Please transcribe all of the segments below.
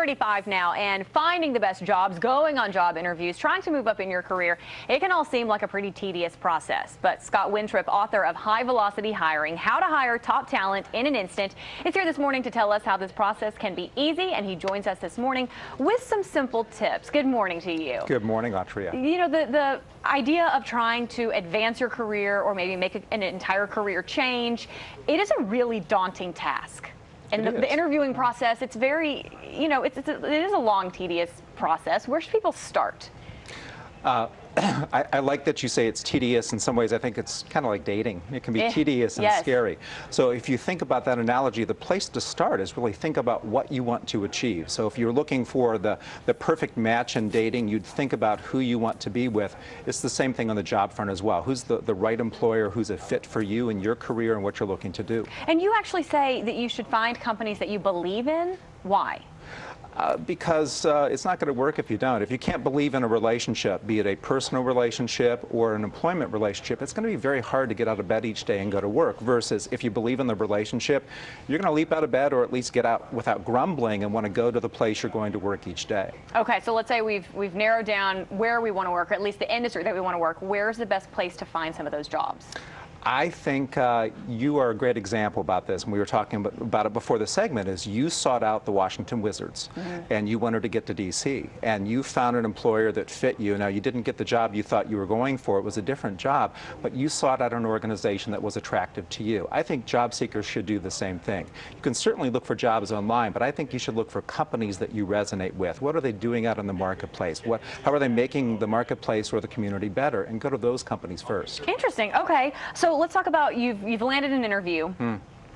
35 now, and finding the best jobs, going on job interviews, trying to move up in your career, it can all seem like a pretty tedious process. But Scott Wintrip, author of High Velocity Hiring, How to Hire Top Talent in an Instant, is here this morning to tell us how this process can be easy, and he joins us this morning with some simple tips. Good morning to you. Good morning, Autria. You know, the idea of trying to advance your career or maybe make an entire career change, it is a really daunting task. And the interviewing process, it's very, you know, it is a long, tedious process. Where should people start? I like that you say it's tedious. In some ways, I think it's kind of like dating. It can be tedious and scary. So if you think about that analogy, the place to start is really think about what you want to achieve. So if you're looking for the perfect match in dating, you'd think about who you want to be with. It's the same thing on the job front as well. Who's the right employer, who's a fit for you and your career and what you're looking to do. And you actually say that you should find companies that you believe in. Why? Because it's not going to work if you don't. If you can't believe in a relationship, be it a personal relationship or an employment relationship, it's going to be very hard to get out of bed each day and go to work. Versus if you believe in the relationship, you're going to leap out of bed or at least get out without grumbling and want to go to the place you're going to work each day. Okay, so let's say we've narrowed down where we want to work, or at least the industry that we want to work. Where's the best place to find some of those jobs? I think you are a great example about this, and we were talking about it before the segment, is you sought out the Washington Wizards, and you wanted to get to D.C., and you found an employer that fit you. Now, you didn't get the job you thought you were going for. It was a different job, but you sought out an organization that was attractive to you. I think job seekers should do the same thing. You can certainly look for jobs online, but I think you should look for companies that you resonate with. What are they doing out in the marketplace? How are they making the marketplace or the community better? And go to those companies first. Interesting. Okay, so let's talk about you've landed an interview,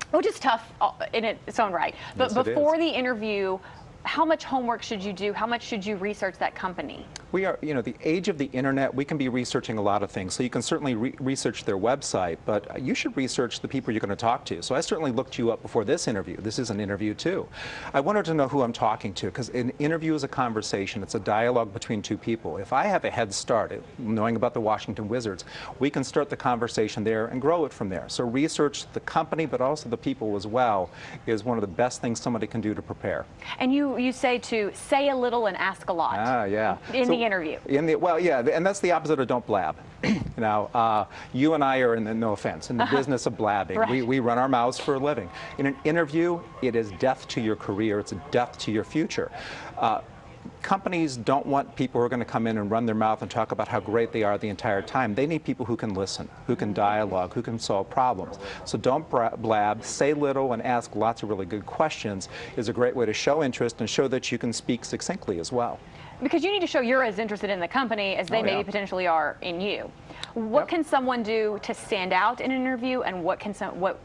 which is tough in its own right. But yes, before the interview, how much homework should you do? How much should you research that company? We are, you know, the age of the internet, we can be researching a lot of things. So you can certainly research their website, but you should research the people you're going to talk to. So I certainly looked you up before this interview. This is an interview too. I wanted to know who I'm talking to, because an interview is a conversation. It's a dialogue between two people. If I have a head start at knowing about the Washington Wizards, we can start the conversation there and grow it from there. So research the company, but also the people as well, is one of the best things somebody can do to prepare. And you say to say a little and ask a lot. Ah, yeah. In the interview. Well, yeah, and that's the opposite of don't blab. Now, you and I are in the, no offense, in the business of blabbing. Right. We run our mouths for a living. In an interview, it is death to your career. It's a death to your future. Companies don't want people who are going to come in and run their mouth and talk about how great they are the entire time. They need people who can listen, who can dialogue, who can solve problems. So don't blab, say little, and ask lots of really good questions is a great way to show interest and show that you can speak succinctly as well. Because you need to show you're as interested in the company as they maybe potentially are in you. What can someone do to stand out in an interview, and what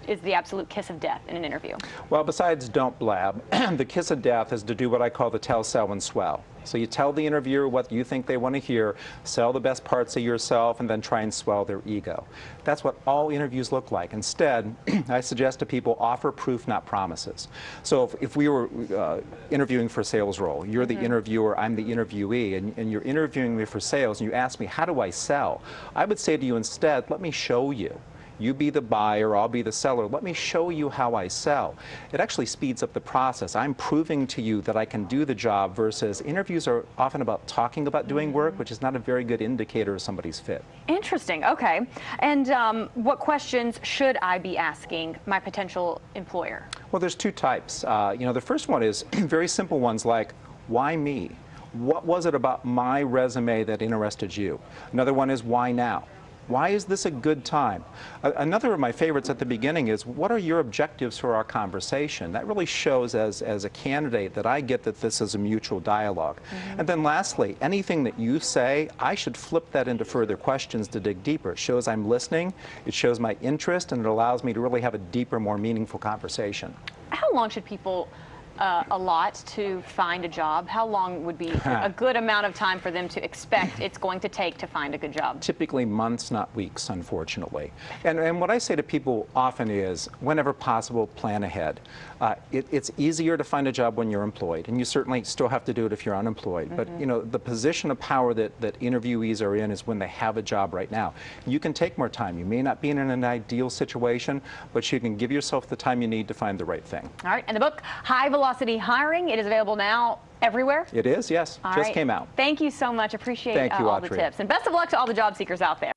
is the absolute kiss of death in an interview? Well, besides don't blab, the kiss of death is to do what I call the tell, sell, and swell. So you tell the interviewer what you think they want to hear, sell the best parts of yourself, and then try and swell their ego. That's what all interviews look like. Instead, I suggest to people offer proof, not promises. So if we were interviewing for a sales role, you're the interviewer, I'm the interviewee, and you're interviewing me for sales, and you ask me, how do I sell? I would say to you instead, let me show you. You be the buyer, I'll be the seller. Let me show you how I sell. It actually speeds up the process. I'm proving to you that I can do the job, versus interviews are often about talking about doing work, which is not a very good indicator of somebody's fit. Interesting. Okay. And what questions should I be asking my potential employer? Well, there's two types. You know, the first one is very simple ones like, why me? What was it about my resume that interested you? Another one is, why now? Why is this a good time? Another of my favorites at the beginning is, what are your objectives for our conversation? That really shows as a candidate that I get that this is a mutual dialogue. And then lastly, anything that you say, I should flip that into further questions to dig deeper. It shows I'm listening, it shows my interest, and it allows me to really have a deeper, more meaningful conversation. How long should people allot to find a job? How long would be a good amount of time for them to expect it's going to take to find a good job? Typically months, not weeks, unfortunately. And what I say to people often is, whenever possible, plan ahead. It's easier to find a job when you're employed, and you certainly still have to do it if you're unemployed. But you know, the position of power that interviewees are in is when they have a job right now. You can take more time. You may not be in an ideal situation, but you can give yourself the time you need to find the right thing. All right, and the book, High Velocity Velocity Hiring. It is available now everywhere. It is, yes. All Just right. came out. Thank you so much. Appreciate Thank you, all the Autria. tips. And best of luck to all the job seekers out there.